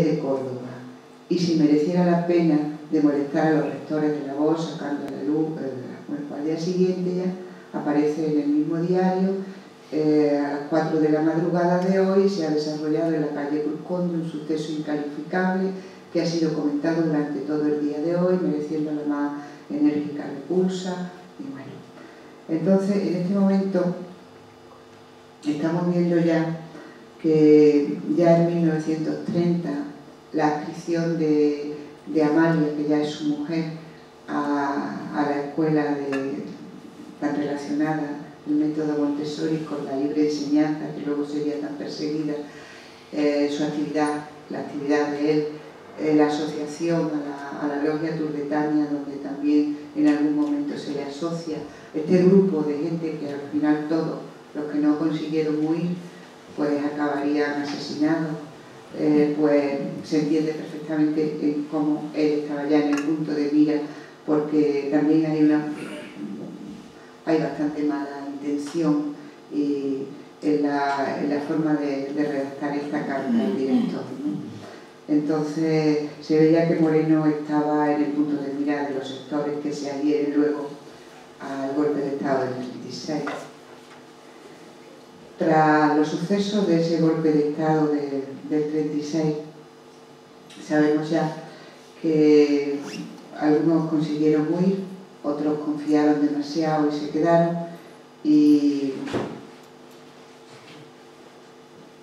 de Córdoba, y si mereciera la pena de molestar a los rectores de la voz sacando a la luz, al día siguiente ya aparece en el mismo diario. A las 4 de la madrugada de hoy se ha desarrollado en la calle Cruz Conde un suceso incalificable que ha sido comentado durante todo el día de hoy, mereciendo la más enérgica repulsa. Y bueno, entonces en este momento estamos viendo ya que ya en 1930 la adscripción de Amalia, que ya es su mujer, a la escuela tan relacionada, el método Montessori, con la libre enseñanza, que luego sería tan perseguida, su actividad, la actividad de él, la asociación a la logia turdetania, donde también en algún momento se le asocia este grupo de gente que al final todos los que no consiguieron huir pues acabarían asesinados. Pues se entiende perfectamente en cómo él estaba ya en el punto de mira, porque también hay bastante mala intención en la forma de redactar esta carta al director, ¿no? Entonces se veía que Moreno estaba en el punto de mira de los sectores que se adhieren luego al golpe de Estado del 36. Tras los sucesos de ese golpe de Estado del 36, sabemos ya que algunos consiguieron huir, otros confiaron demasiado y se quedaron, y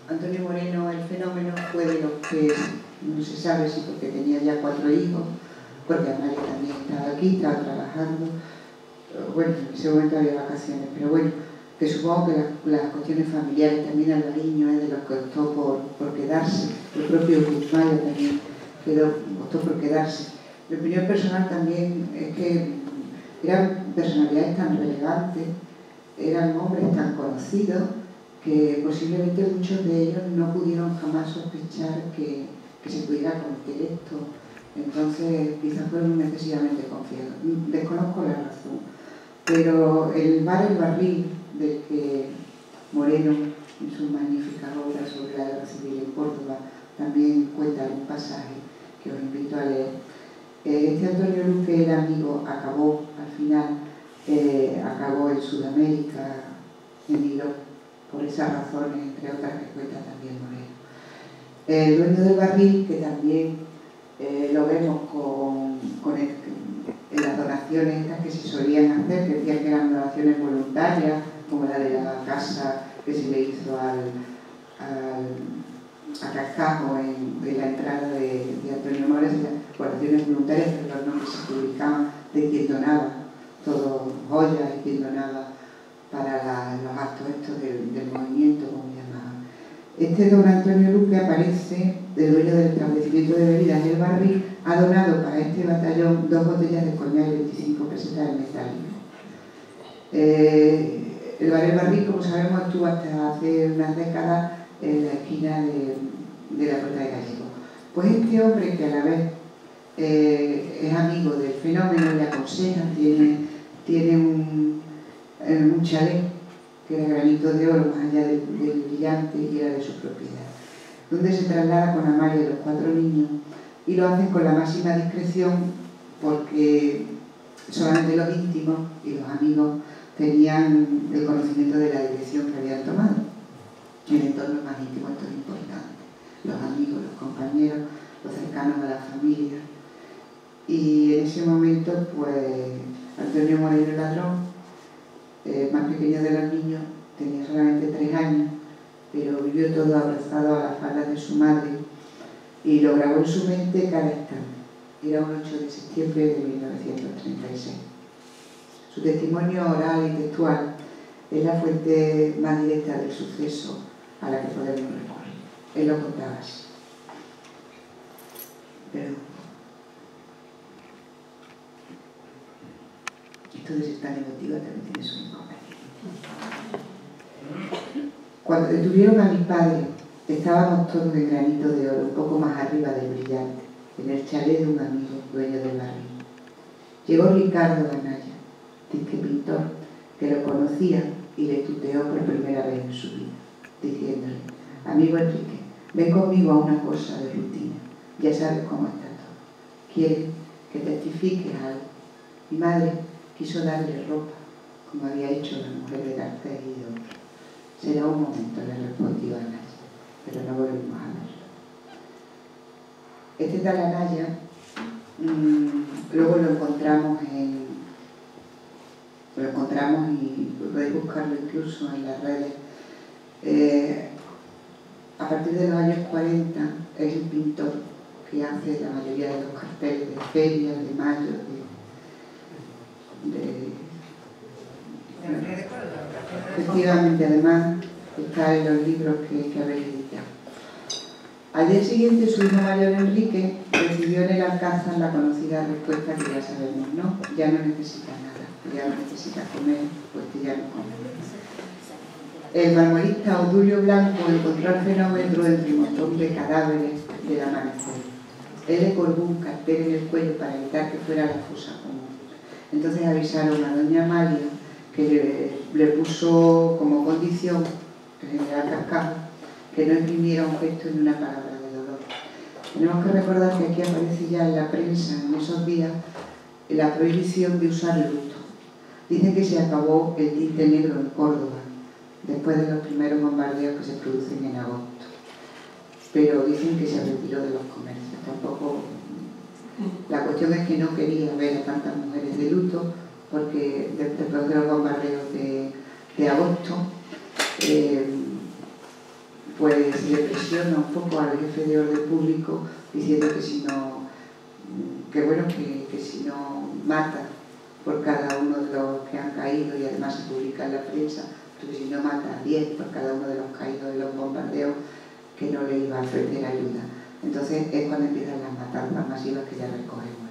Antonio Moreno, el fenómeno, fue de los que no se sabe si porque tenía ya 4 hijos, porque Amalia también estaba aquí, estaba trabajando, bueno, en ese momento había vacaciones, pero bueno, que supongo que las cuestiones familiares, también Alvariño es de los que optó por quedarse, el propio Guzmán también optó por quedarse. Mi opinión personal también es que eran personalidades tan relevantes, eran hombres tan conocidos, que posiblemente muchos de ellos no pudieron jamás sospechar que se pudiera cometer esto. Entonces quizás fueron excesivamente confiados. Desconozco la razón, pero el bar El Barril, del que Moreno, en su magnífica obra sobre la guerra civil en Córdoba, también cuenta algún pasaje que os invito a leer. Este Antonio Luque era amigo, acabó al final, acabó en Sudamérica, emigró por esas razones, entre otras que cuenta también Moreno. El dueño del barril, que también lo vemos en las donaciones estas que se solían hacer, que decían que eran donaciones voluntarias, como la de la casa que se le hizo a Cascajo en la entrada de Antonio Mores, donaciones voluntarias, pero los nombres se publicaban de quien donaba, todo joyas, y quien donaba para los actos estos del movimiento, como llamaban. Este don Antonio Luque aparece, el dueño del establecimiento de bebidas El Barril, ha donado para este batallón 2 botellas de coñac y 25 pesetas en metálico. El bar El Barril, como sabemos, estuvo hasta hace unas décadas en la esquina de la Puerta de Gallego. Pues este hombre, que a la vez es amigo del fenómeno, le aconseja, tiene un chalet que era granito de oro, más allá del brillante, y era de su propiedad, donde se traslada con Amalia y los 4 niños, y lo hacen con la máxima discreción, porque solamente los íntimos y los amigos tenían el conocimiento de la dirección que habían tomado. El entorno más íntimo, esto es importante, los amigos, los compañeros, los cercanos a la familia. Y en ese momento, pues, Antonio Moreno Ladrón, más pequeño de los niños, tenía solamente 3 años, pero vivió todo abrazado a las faldas de su madre y lo grabó en su mente cada instante. Era un 8 de septiembre de 1936. Su testimonio oral y textual es la fuente más directa del suceso a la que podemos recurrir. Él lo contaba así. Perdón. Esto de ser tan emotiva también tiene su inconveniente. Cuando detuvieron a mi padre, estábamos todos en granito de oro, un poco más arriba del brillante, en el chalet de un amigo, dueño del barril. Llegó Ricardo Anaya, disque pintor, que lo conocía y le tuteó por primera vez en su vida, diciéndole: amigo Enrique, ven conmigo a una cosa de rutina. Ya sabes cómo está todo. Quieren que testifiques algo. Mi madre quiso darle ropa, como había hecho la mujer de Garcés y de otros. Será un momento, le respondió Anaya, pero no volvimos a verlo. Este tal Anaya, luego lo encontramos y podéis buscarlo incluso en las redes. A partir de los años 40 es el pintor que hace la mayoría de los carteles de ferias, de mayo, efectivamente, además está en los libros que habéis editado. Al día siguiente su hijo mayor Enrique recibió en el Alcázar la conocida respuesta que ya sabemos, ¿no? Ya no necesita nada, ya no necesita comer, pues que ya no come. El marmorista Odulio Blanco encontró el fenómeno entre un montón de cadáveres del amanecer. Él le colgó un cartel en el cuello para evitar que fuera la fosa común. Entonces avisaron a doña Amalia que le puso como condición, el general Cascado, que no imprimiera un gesto ni una palabra de dolor. Tenemos que recordar que aquí aparece ya en la prensa en esos días la prohibición de usar luto. Dicen que se acabó el tinte negro en Córdoba después de los primeros bombardeos que se producen en agosto, pero dicen que se retiró de los comercios. Tampoco, la cuestión es que no quería ver a tantas mujeres de luto, porque después de los bombardeos de agosto pues se le presiona un poco al jefe de orden público diciendo que si no, que si no mata por cada uno de los que han caído, y además se publica en la prensa, que si no mata a 10 por cada uno de los caídos de los bombardeos, que no le iba a ofrecer ayuda. Entonces es cuando empiezan las matanzas masivas que ya recogemos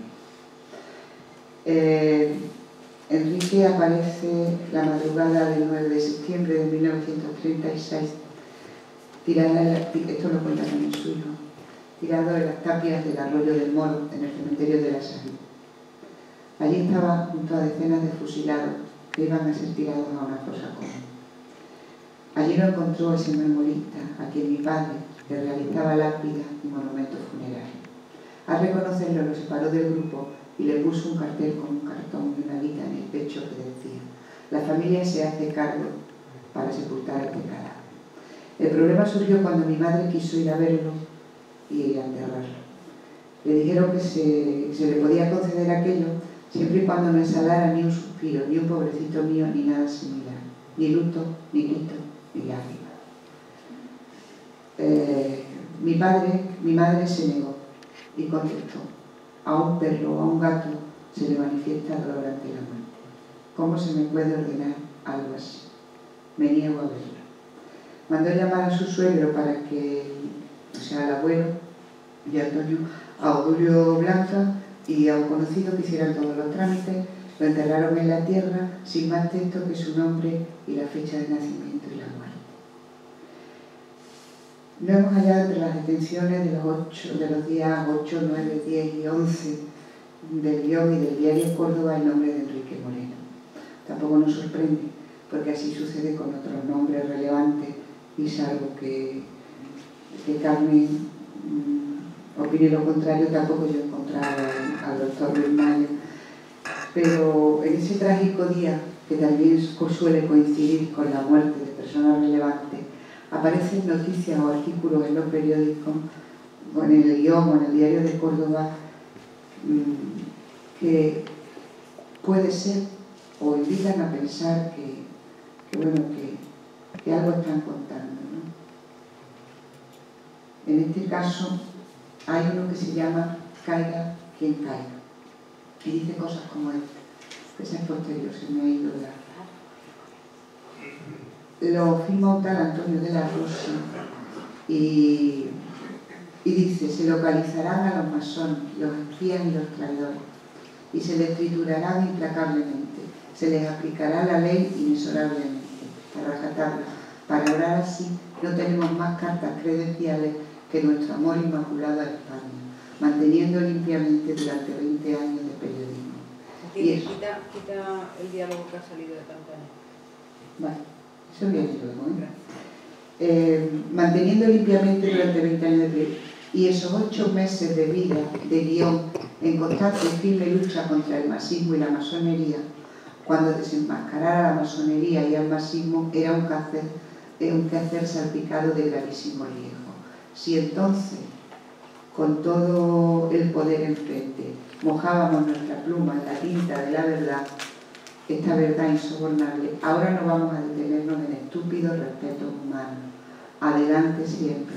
ahí. Enrique aparece la madrugada del 9 de septiembre de 1936, esto lo cuenta también su hijo, tirado en las tapias del arroyo del Moro, en el cementerio de la Salud. Allí estaba junto a decenas de fusilados que iban a ser tirados a una fosa común. Allí lo encontró ese memorista, a quien mi padre le realizaba lápidas y monumentos funerarios. Al reconocerlo, lo separó del grupo y le puso un cartel con un cartón y una guita en el pecho que decía: la familia se hace cargo para sepultar este cadáver. El problema surgió cuando mi madre quiso ir a verlo y a enterrarlo. Le dijeron que se le podía conceder aquello siempre y cuando no exhalara ni un suspiro, ni un pobrecito mío, ni nada similar, ni luto, ni grito, ni lágrima. Mi madre se negó y contestó: a un perro o a un gato se le manifiesta dolor ante la muerte. ¿Cómo se me puede ordenar algo así? Me niego a verlo. Mandó llamar a su suegro para que, o sea, al abuelo y a Antonio, a Odulio Blanca y a un conocido que hicieran todos los trámites. Lo enterraron en la tierra sin más texto que su nombre y la fecha de nacimiento y la muerte. No hemos hallado entre las detenciones de los días 8, 9, 10 y 11 del guión y del diario Córdoba el nombre de Enrique Moreno. Tampoco nos sorprende, porque así sucede con otros nombres relevantes, y salvo que Carmen opine lo contrario, tampoco yo he encontrado al doctor Luis Mayo. Pero en ese trágico día, que también suele coincidir con la muerte de personas relevantes, aparecen noticias o artículos en los periódicos, o en el guión o en el diario de Córdoba, que puede ser o invitan a pensar que algo están contando, ¿no? En este caso hay uno que se llama Caiga quien caiga, y dice cosas como esta. Esa es posterior, se me ha ido lo firma un tal Antonio de la Rosa y dice: se localizarán a los masones, los espías y los traidores, y se les triturarán implacablemente, se les aplicará la ley inexorablemente, a rajatabla. Para orar así no tenemos más cartas credenciales que nuestro amor inmaculado a España, manteniendo limpiamente durante 20 años de periodismo. Quita el diálogo que ha salido de Campaña. Vale, eso viene luego, ¿eh? Manteniendo limpiamente durante 20 años de periodismo. y esos 8 meses de vida, de guión, en constante y firme lucha contra el marxismo y la masonería, cuando desenmascarar a la masonería y al marxismo era un quehacer salpicado de gravísimo riesgo. Si entonces, con todo el poder enfrente, mojábamos nuestra pluma en la tinta de la verdad, esta verdad insobornable, ahora no vamos a detenernos en estúpidos respetos humanos. Adelante siempre,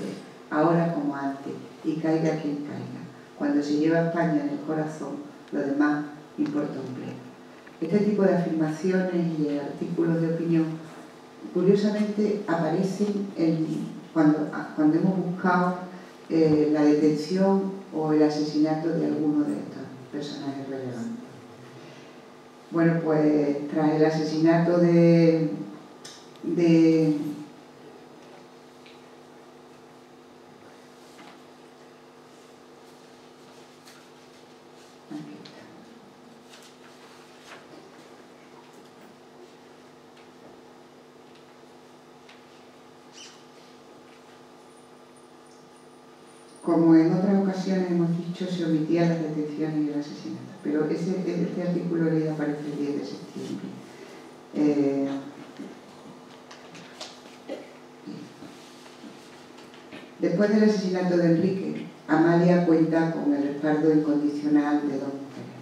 ahora como antes, y caiga quien caiga. Cuando se lleva a España en el corazón, lo demás importa un bledo. Este tipo de afirmaciones y artículos de opinión, curiosamente, aparecen cuando hemos buscado la detención o el asesinato de alguno de estos personajes relevantes. Bueno, pues tras el asesinato de como en otras ocasiones hemos dicho, se omitían las detenciones y el asesinato. Pero este artículo leído aparece el 10 de septiembre. Después del asesinato de Enrique, Amalia cuenta con el respaldo incondicional de 2 mujeres.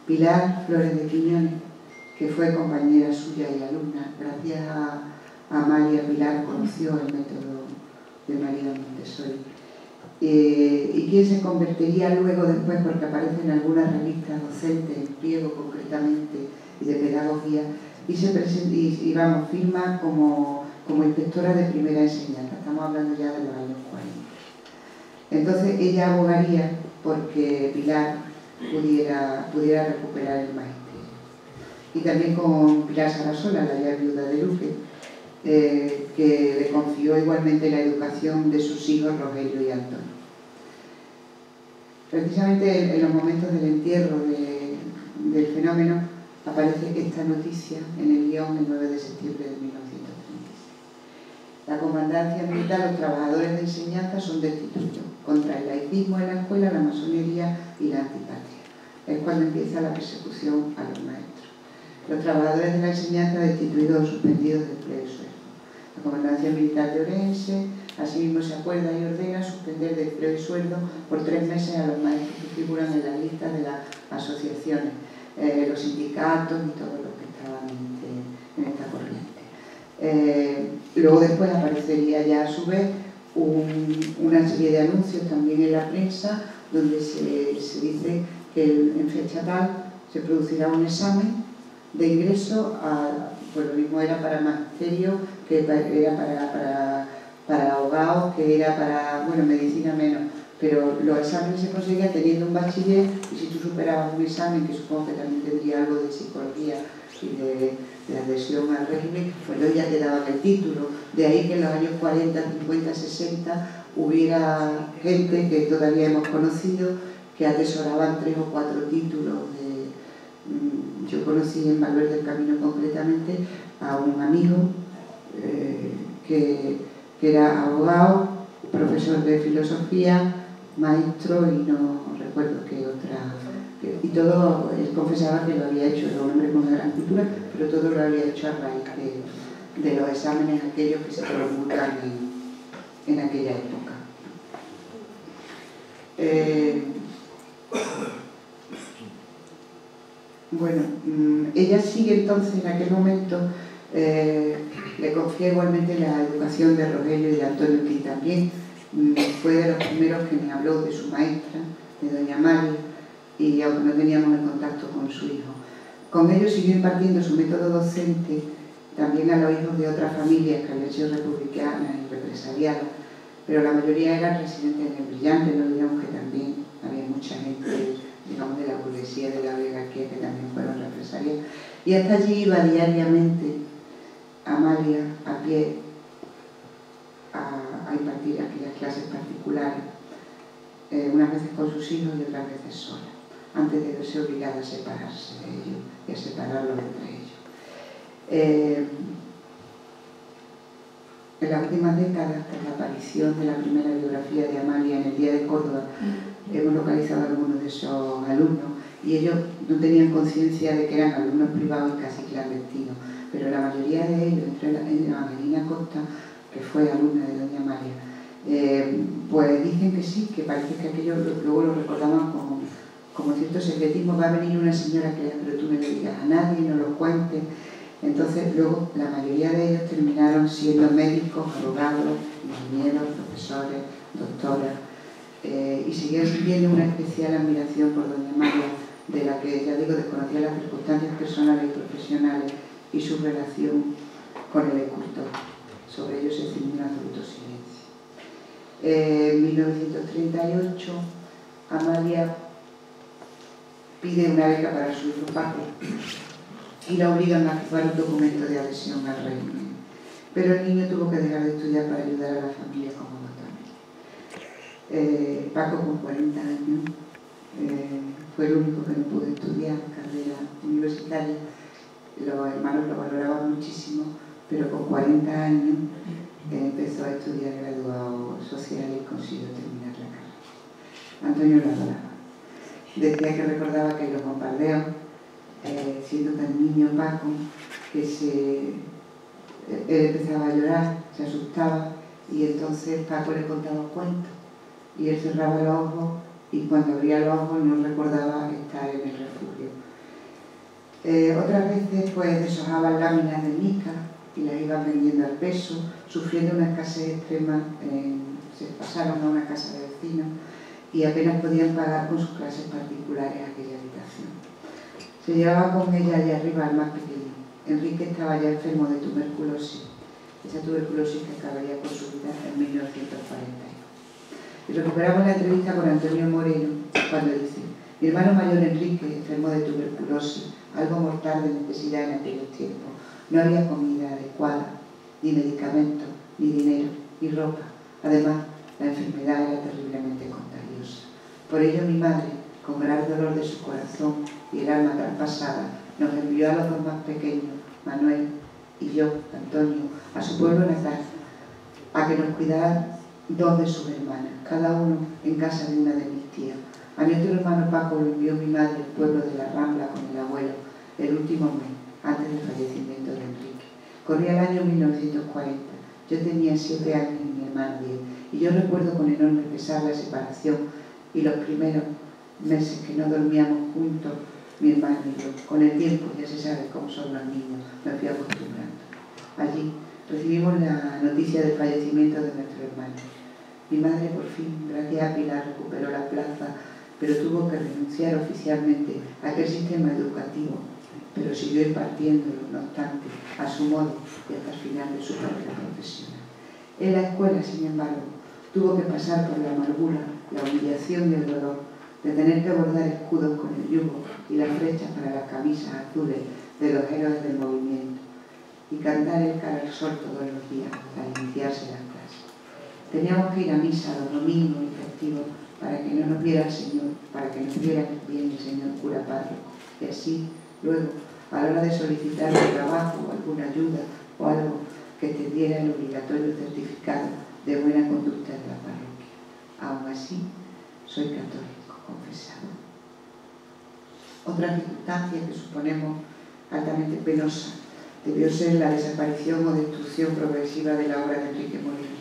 Pilar Flores de Quiñones, que fue compañera suya y alumna. Gracias a Amalia, Pilar conoció el método de María Montessori. Y quien se convertiría luego después, porque aparece en algunas revistas docentes, en Pliego concretamente, y de pedagogía, y firma como inspectora de primera enseñanza. Estamos hablando ya de los años 40. Entonces ella abogaría porque Pilar pudiera recuperar el magisterio. Y también con Pilar Sarasola, la ya viuda de Luque, que le confió igualmente la educación de sus hijos Rogelio y Antonio. Precisamente en los momentos del entierro del fenómeno aparece esta noticia en el guión el 9 de septiembre de 1936. La comandancia militar, los trabajadores de enseñanza son destituidos contra el laicismo en la escuela, la masonería y la antipatria. Es cuando empieza la persecución a los maestros. Los trabajadores de la enseñanza destituidos o suspendidos de empleo y sueldo. La comandancia militar de Orense asimismo se acuerda y ordena suspender de empleo y sueldo por 3 meses a los maestros que figuran en las listas de las asociaciones, los sindicatos y todos los que estaban en esta corriente. Luego después aparecería ya a su vez una serie de anuncios también en la prensa donde se dice que en fecha tal se producirá un examen de ingreso pues lo mismo era para magisterio, que era para abogados, que era para, medicina menos, pero los exámenes se conseguían teniendo un bachiller y si tú superabas un examen, que supongo que también tendría algo de psicología y de adhesión al régimen, pues luego ya te daban el título. De ahí que en los años 40, 50, 60 hubiera gente que todavía hemos conocido que atesoraban 3 o 4 títulos. Yo conocí en Valverde del Camino concretamente a un amigo que era abogado, profesor de filosofía, maestro y no recuerdo qué otra. Y todo, él confesaba que lo había hecho, era un hombre con una gran cultura, pero todo lo había hecho a raíz de los exámenes aquellos que se promulgan en aquella época. Ella sigue entonces en aquel momento, le confía igualmente la educación de Rogelio y de Antonio, que también fue de los primeros que me habló de su maestra, de doña María, y aunque no teníamos el contacto con su hijo. Con ellos siguió impartiendo su método docente también a los hijos de otras familias que habían sido republicanas y represaliadas, pero la mayoría eran residentes en el Brillante. No olvidemos que también había mucha gente, digamos, de la burguesía, de la oligarquía, que también fueron represaliadas. Y hasta allí iba diariamente Amalia a pie a impartir aquellas clases particulares, unas veces con sus hijos y otras veces sola, antes de verse obligada a separarse de ellos y a separarlos entre ellos. en las últimas décadas, tras la aparición de la primera biografía de Amalia en el Día de Córdoba, hemos localizado a algunos de esos alumnos y ellos no tenían conciencia de que eran alumnos privados y casi clandestinos, pero la mayoría de ellos, entre Angelina Costa, que fue alumna de doña Amalia, pues dicen que sí, que parece que aquello luego lo recordaban como cierto secretismo. Va a venir una señora que pero tú no le digas a nadie, no lo cuentes. Entonces luego la mayoría de ellos terminaron siendo médicos, abogados, ingenieros, profesores, doctoras, y seguían sintiendo una especial admiración por doña María, de la que, ya digo, desconocía las circunstancias personales y profesionales y su relación con el escultor. Sobre ello se ciñó un absoluto silencio. En 1938, Amalia pide una beca para su hijo Paco y la obligan a firmar un documento de adhesión al régimen. Pero el niño tuvo que dejar de estudiar para ayudar a la familia como doctor. Paco, con 40 años, fue el único que no pudo estudiar carrera universitaria. Los hermanos lo valoraban muchísimo, pero con 40 años empezó a estudiar graduado social y consiguió terminar la carrera. Antonio lo adoraba. Decía que recordaba que los bombardeos, siendo tan niño Paco, que él empezaba a llorar, se asustaba, y entonces Paco le contaba cuentos y él cerraba los ojos y cuando abría los ojos no recordaba estar en el refugio. Otras veces pues deshojaban láminas de mica y las iban vendiendo al peso, sufriendo una escasez extrema. Se pasaron a una casa de vecinos y apenas podían pagar con sus clases particulares aquella habitación. Se llevaba con ella allá arriba al más pequeño. Enrique estaba ya enfermo de tuberculosis, esa tuberculosis que acabaría con su vida en 1940. Y recuperamos la entrevista con Antonio Moreno cuando dice: mi hermano mayor Enrique, enfermo de tuberculosis, algo mortal de necesidad en aquellos tiempos. No había comida adecuada, ni medicamentos, ni dinero, ni ropa. Además, la enfermedad era terriblemente contagiosa. Por ello mi madre, con gran dolor de su corazón y el alma traspasada, nos envió a los dos más pequeños, Manuel y yo, Antonio, a su pueblo natal, a que nos cuidaran dos de sus hermanas, cada uno en casa de una de mis tías. A mi otro hermano Paco lo envió mi madre al pueblo de la Rambla con el abuelo, el último mes, antes del fallecimiento de Enrique. Corría el año 1940, yo tenía 7 años y mi hermano 10, y yo recuerdo con enorme pesar la separación y los primeros meses que no dormíamos juntos, mi hermano y yo. Con el tiempo, ya se sabe cómo son los niños, me fui acostumbrando. Allí recibimos la noticia del fallecimiento de nuestro hermano. Mi madre por fin, gracias a Pilar, recuperó la plaza, pero tuvo que renunciar oficialmente a aquel sistema educativo, pero siguió impartiéndolo, no obstante, a su modo y hasta el final de su carrera profesional. En la escuela, sin embargo, tuvo que pasar por la amargura, la humillación y el dolor de tener que bordar escudos con el yugo y las flechas para las camisas azules de los héroes del movimiento y cantar el cara al sol todos los días al iniciarse las clases. Teníamos que ir a misa los domingos y festivos para que no nos viera el Señor, para que nos viera bien el señor cura párroco. Y así, luego, a la hora de solicitar un trabajo o alguna ayuda o algo que extendiera el obligatorio certificado de buena conducta de la parroquia. Aún así, soy católico confesado. Otra circunstancia que suponemos altamente penosa debió ser la desaparición o destrucción progresiva de la obra de Enrique Molina.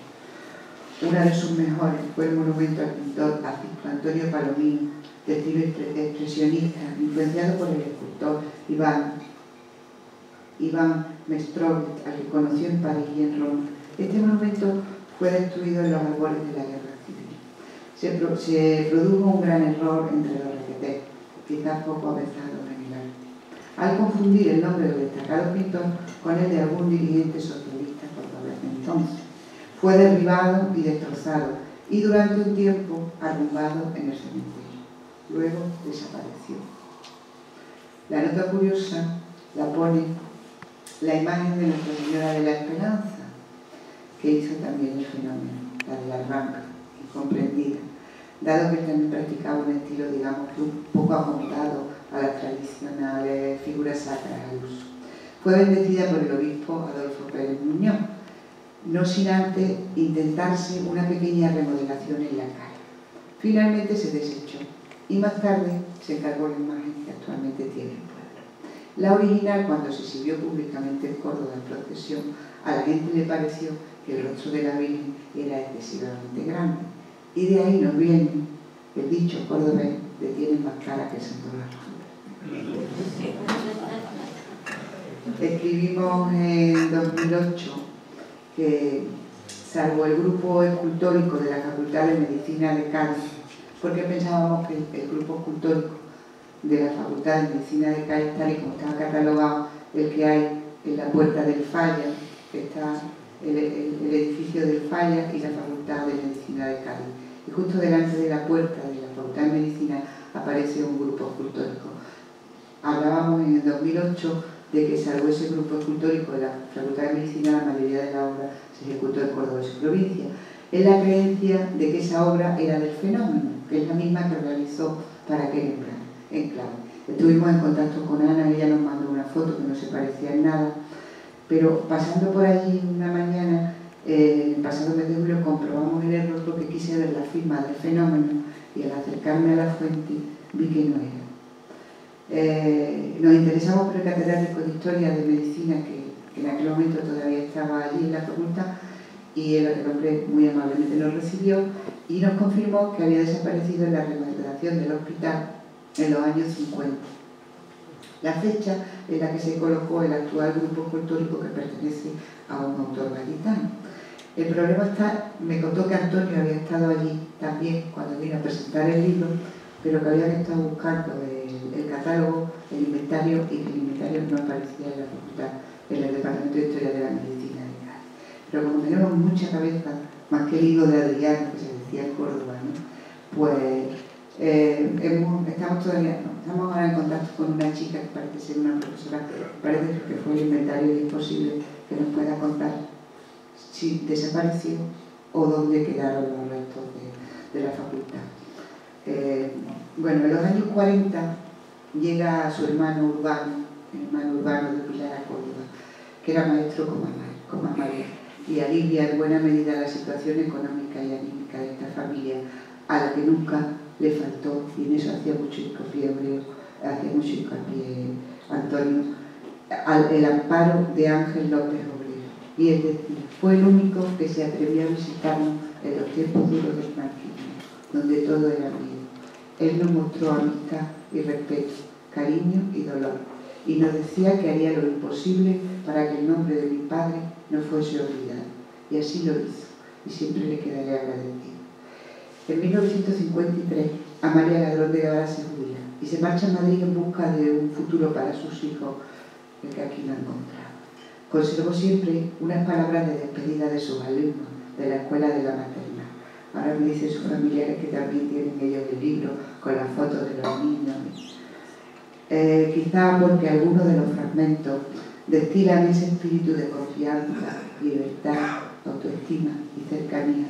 Una de sus mejores fue el monumento al pintor Antonio Palomino, de estilo expresionista, influenciado por el escultor Iván Mestrovitch, al que conoció en París y en Roma. Este monumento fue destruido en los albores de la Guerra Civil. Se produjo un gran error entre los requetés, quizás poco avanzado en el arte, al confundir el nombre del destacado pintor con el de algún dirigente socialista cordobés entonces. Fue derribado y destrozado, y durante un tiempo arrumbado en el cementerio. Luego desapareció. La nota curiosa la pone la imagen de Nuestra Señora de la Esperanza, que hizo también el fenómeno, la de la Rambla, incomprendida, dado que también practicaba un estilo, digamos, que un poco acomodado a las tradicionales figuras sacras al uso. Fue bendecida por el obispo Adolfo Pérez Muñoz, no sin antes intentarse una pequeña remodelación en la cara. Finalmente se desechó y más tarde se encargó la imagen que actualmente tiene el pueblo. La original, cuando se exhibió públicamente en Córdoba en procesión, a la gente le pareció que el rostro de la Virgen era excesivamente grande. Y de ahí nos viene el dicho cordobés de tiene más cara que Santo Domingo. Escribimos en 2008 que, salvo el grupo escultórico de la Facultad de Medicina de Cádiz, porque pensábamos que el grupo escultórico de la Facultad de Medicina de Cádiz, tal y como estaba catalogado, el que hay en la puerta del Falla, que está el edificio del Falla y la Facultad de Medicina de Cádiz. Y justo delante de la puerta de la Facultad de Medicina aparece un grupo escultórico. Hablábamos en el 2008 de que, salvo ese grupo escultórico de la Facultad de Medicina, la mayoría de la obra se ejecutó en Córdoba y su provincia. Es la creencia de que esa obra era del fenómeno, que es la misma que realizó para aquel enclave. Estuvimos en contacto con Ana, ella nos mandó una foto que no se parecía en nada, pero pasando por allí una mañana, el pasado mes de julio, comprobamos el error porque quise ver la firma del fenómeno y al acercarme a la fuente vi que no era. Nos interesamos por el catedrático de Historia de Medicina, que en aquel momento todavía estaba allí en la facultad, y el hombre muy amablemente nos recibió y nos confirmó que había desaparecido en la remodelación del hospital en los años 50. La fecha en la que se colocó el actual grupo escultórico, que pertenece a un autor gaditano. El problema está, me contó que Antonio había estado allí también cuando vino a presentar el libro, pero que habían estado buscando el catálogo, el inventario, y que el inventario no aparecía en la facultad, en el Departamento de Historia de la Medicina de Cádiz. Pero como tenemos mucha cabeza, más que el higo de Adriano, que se decía en Córdoba, ¿no? Pues estamos todavía, no, estamos ahora en contacto con una chica que parece ser una profesora, parece que fue el inventario y es posible que nos pueda contar si desapareció o dónde quedaron los restos de la facultad. Bueno, en los años 40 llega su hermano Urbano de Pilar a Córdoba, que era maestro como María, y alivia en buena medida la situación económica y anímica de esta familia, a la que nunca le faltó, y en eso hacía mucho hincapié Antonio, el amparo de Ángel López Obrero. Y es decir, fue el único que se atrevió a visitarnos en los tiempos duros del marxismo, donde todo era miedo. Él nos mostró amistad y respeto, cariño y dolor, y nos decía que haría lo imposible para que el nombre de mi padre no fuese olvidado. Y así lo hizo, y siempre le quedaré agradecido. En 1953, Amalia Ladrón de Guevara se jubila y se marcha a Madrid en busca de un futuro para sus hijos, el que aquí no encontraba. Conservó siempre unas palabras de despedida de sus alumnos de la escuela de la maternal. Ahora me dicen sus familiares que también tienen ellos el libro con las fotos de los niños. Quizá porque algunos de los fragmentos destilan ese espíritu de confianza, libertad, autoestima y cercanía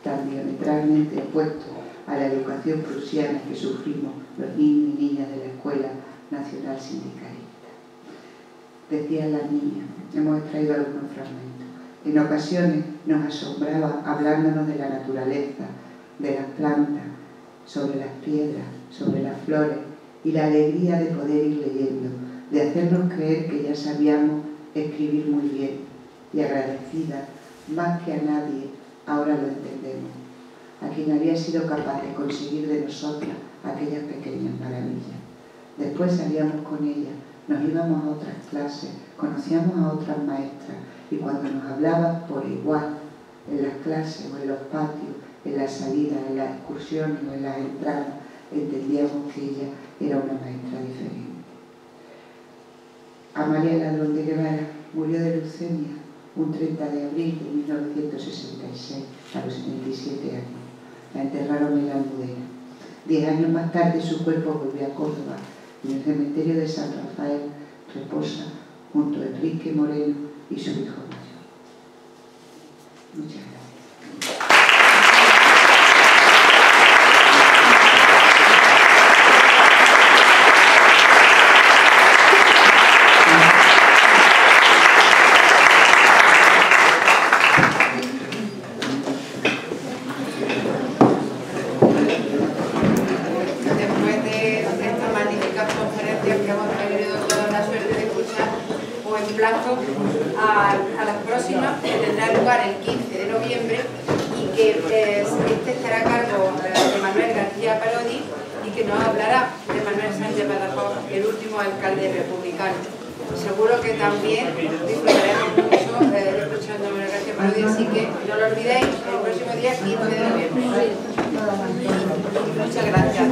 tan diametralmente opuesto a la educación prusiana que sufrimos los niños y niñas de la Escuela Nacional Sindicalista. Decían las niñas, hemos extraído algunos fragmentos. En ocasiones nos asombraba hablándonos de la naturaleza, de las plantas, sobre las piedras, sobre las flores, y la alegría de poder ir leyendo, de hacernos creer que ya sabíamos escribir muy bien, y agradecida, más que a nadie, ahora lo entendemos, a quien había sido capaz de conseguir de nosotras aquellas pequeñas maravillas. Después salíamos con ella, nos íbamos a otras clases, conocíamos a otras maestras, y cuando nos hablaba por igual, en las clases o en los patios, en las salidas, en las excursiones o en las entradas, entendíamos que ella era una maestra diferente. Amalia Ladrón de Guevara murió de leucemia un 30 de abril de 1966, a los 77 años. La enterraron en la Almudena. 10 años más tarde su cuerpo volvió a Córdoba y en el cementerio de San Rafael reposa junto a Enrique Moreno y su hijo mayor. Muchas gracias. plazo a las próximas, que tendrá lugar el 15 de noviembre y que este estará a cargo de Manuel García Parodi y que nos hablará de Manuel Sánchez Badajoz, el último alcalde republicano. Seguro que también disfrutaremos mucho escuchando a Manuel García Parodi, así que no lo olvidéis, el próximo día 15 de noviembre. Muchas gracias.